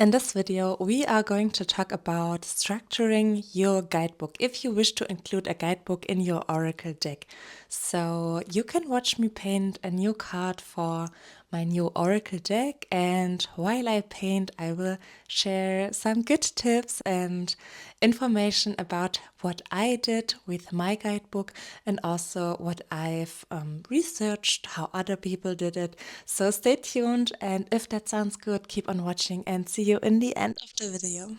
In this video, we are going to talk about structuring your guidebook if you wish to include a guidebook in your Oracle deck. So you can watch me paint a new card for my new Oracle deck, and while I paint, I will share some good tips and information about what I did with my guidebook and also what I've researched, how other people did it. So stay tuned, and if that sounds good, keep on watching and see you in the end of the video.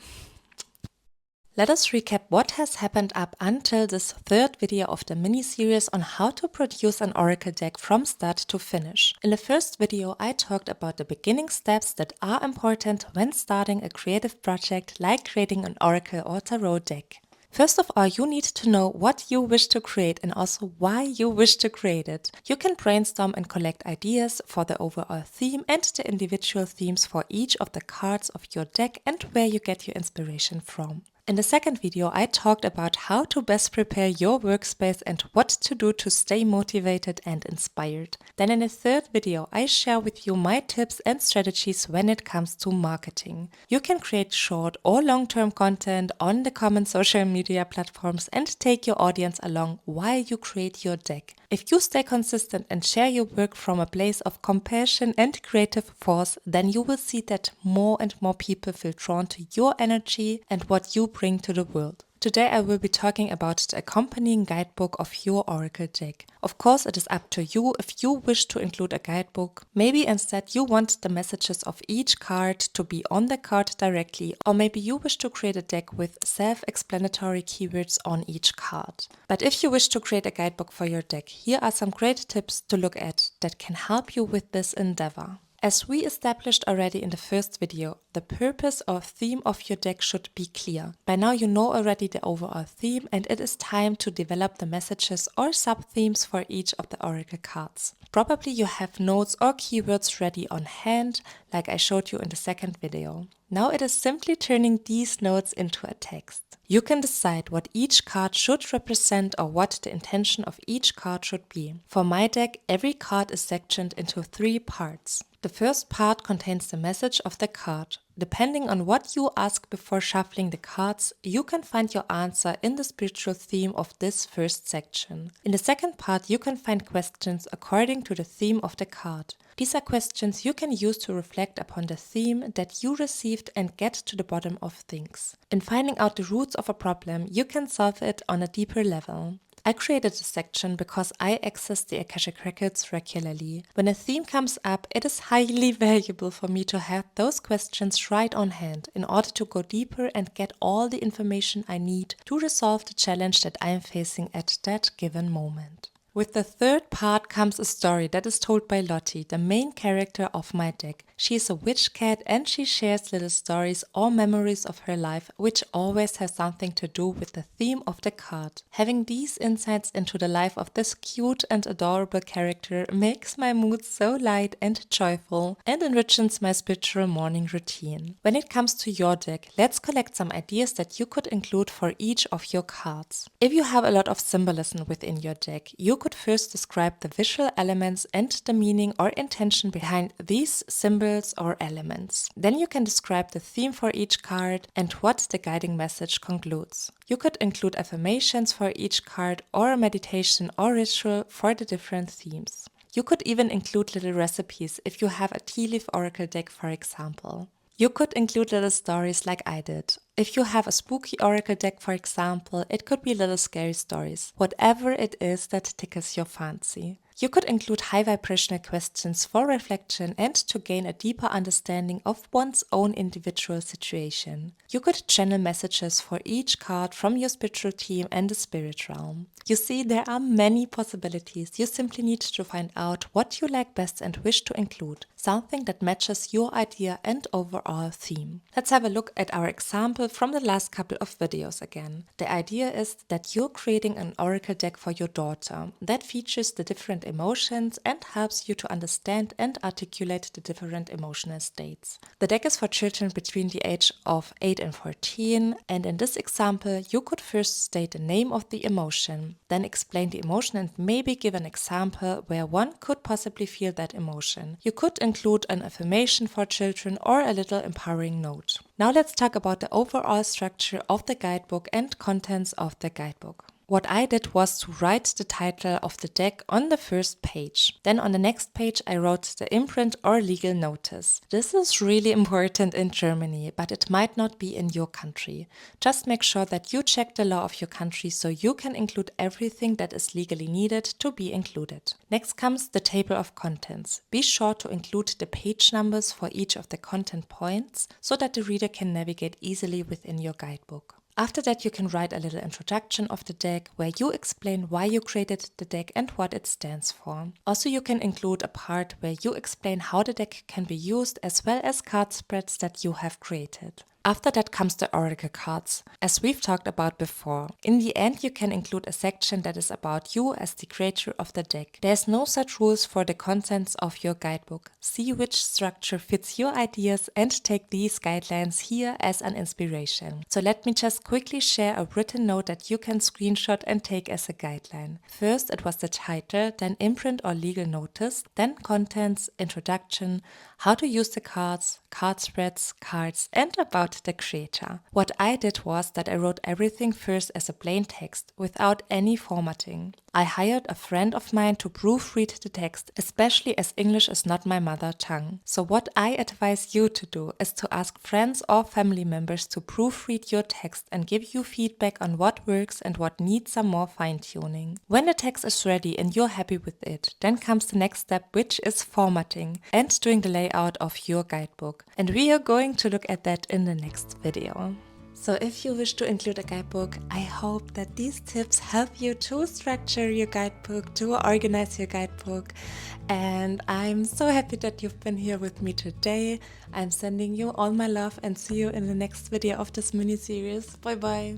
Let us recap what has happened up until this third video of the mini-series on how to produce an Oracle deck from start to finish. In the first video, I talked about the beginning steps that are important when starting a creative project like creating an Oracle or Tarot deck. First of all, you need to know what you wish to create and also why you wish to create it. You can brainstorm and collect ideas for the overall theme and the individual themes for each of the cards of your deck and where you get your inspiration from. In the second video, I talked about how to best prepare your workspace and what to do to stay motivated and inspired. Then in the third video, I share with you my tips and strategies when it comes to marketing. You can create short or long-term content on the common social media platforms and take your audience along while you create your deck. If you stay consistent and share your work from a place of compassion and creative force, then you will see that more and more people feel drawn to your energy and what you bring to the world. Today I will be talking about the accompanying guidebook of your Oracle deck. Of course, it is up to you if you wish to include a guidebook. Maybe instead you want the messages of each card to be on the card directly, or maybe you wish to create a deck with self-explanatory keywords on each card. But if you wish to create a guidebook for your deck, here are some great tips to look at that can help you with this endeavor. As we established already in the first video, the purpose or theme of your deck should be clear. By now you know already the overall theme, and it is time to develop the messages or sub-themes for each of the Oracle cards. Probably you have notes or keywords ready on hand, like I showed you in the second video. Now it is simply turning these notes into a text. You can decide what each card should represent or what the intention of each card should be. For my deck, every card is sectioned into 3 parts. The first part contains the message of the card. Depending on what you ask before shuffling the cards, you can find your answer in the spiritual theme of this first section. In the second part, you can find questions according to the theme of the card. These are questions you can use to reflect upon the theme that you received and get to the bottom of things. In finding out the roots of a problem, you can solve it on a deeper level. I created this section because I access the Akashic Records regularly. When a theme comes up, it is highly valuable for me to have those questions right on hand in order to go deeper and get all the information I need to resolve the challenge that I am facing at that given moment. With the third part comes a story that is told by Lottie, the main character of my deck. She is a witch cat and she shares little stories or memories of her life which always have something to do with the theme of the card. Having these insights into the life of this cute and adorable character makes my mood so light and joyful and enriches my spiritual morning routine. When it comes to your deck, let's collect some ideas that you could include for each of your cards. If you have a lot of symbolism within your deck, you could first describe the visual elements and the meaning or intention behind these symbols or elements. Then you can describe the theme for each card and what the guiding message concludes. You could include affirmations for each card or a meditation or ritual for the different themes. You could even include little recipes if you have a tea leaf oracle deck, for example. You could include little stories like I did. If you have a spooky oracle deck, for example, it could be little scary stories. Whatever it is that tickles your fancy. You could include high vibrational questions for reflection and to gain a deeper understanding of one's own individual situation. You could channel messages for each card from your spiritual team and the spirit realm. You see, there are many possibilities. You simply need to find out what you like best and wish to include, something that matches your idea and overall theme. Let's have a look at our example from the last couple of videos again. The idea is that you're creating an oracle deck for your daughter that features the different different emotions and helps you to understand and articulate the different emotional states. The deck is for children between the age of 8 and 14, and in this example, you could first state the name of the emotion, then explain the emotion and maybe give an example where one could possibly feel that emotion. You could include an affirmation for children or a little empowering note. Now let's talk about the overall structure of the guidebook and contents of the guidebook. What I did was to write the title of the deck on the first page. Then on the next page I wrote the imprint or legal notice. This is really important in Germany, but it might not be in your country. Just make sure that you check the law of your country so you can include everything that is legally needed to be included. Next comes the table of contents. Be sure to include the page numbers for each of the content points so that the reader can navigate easily within your guidebook. After that, you can write a little introduction of the deck where you explain why you created the deck and what it stands for. Also, you can include a part where you explain how the deck can be used as well as card spreads that you have created. After that comes the oracle cards, as we've talked about before. In the end, you can include a section that is about you as the creator of the deck. There's no such rules for the contents of your guidebook. See which structure fits your ideas and take these guidelines here as an inspiration. So let me just quickly share a written note that you can screenshot and take as a guideline. First, it was the title, then imprint or legal notice, then contents, introduction, how to use the cards, card spreads, cards, and about the creator. What I did was that I wrote everything first as a plain text without any formatting. I hired a friend of mine to proofread the text, especially as English is not my mother tongue. So what I advise you to do is to ask friends or family members to proofread your text and give you feedback on what works and what needs some more fine-tuning. When the text is ready and you're happy with it, then comes the next step, which is formatting and doing the layout of your guidebook. And we are going to look at that in the next video. So if you wish to include a guidebook, I hope that these tips help you to structure your guidebook, to organize your guidebook. And I'm so happy that you've been here with me today. I'm sending you all my love and see you in the next video of this mini series. Bye bye.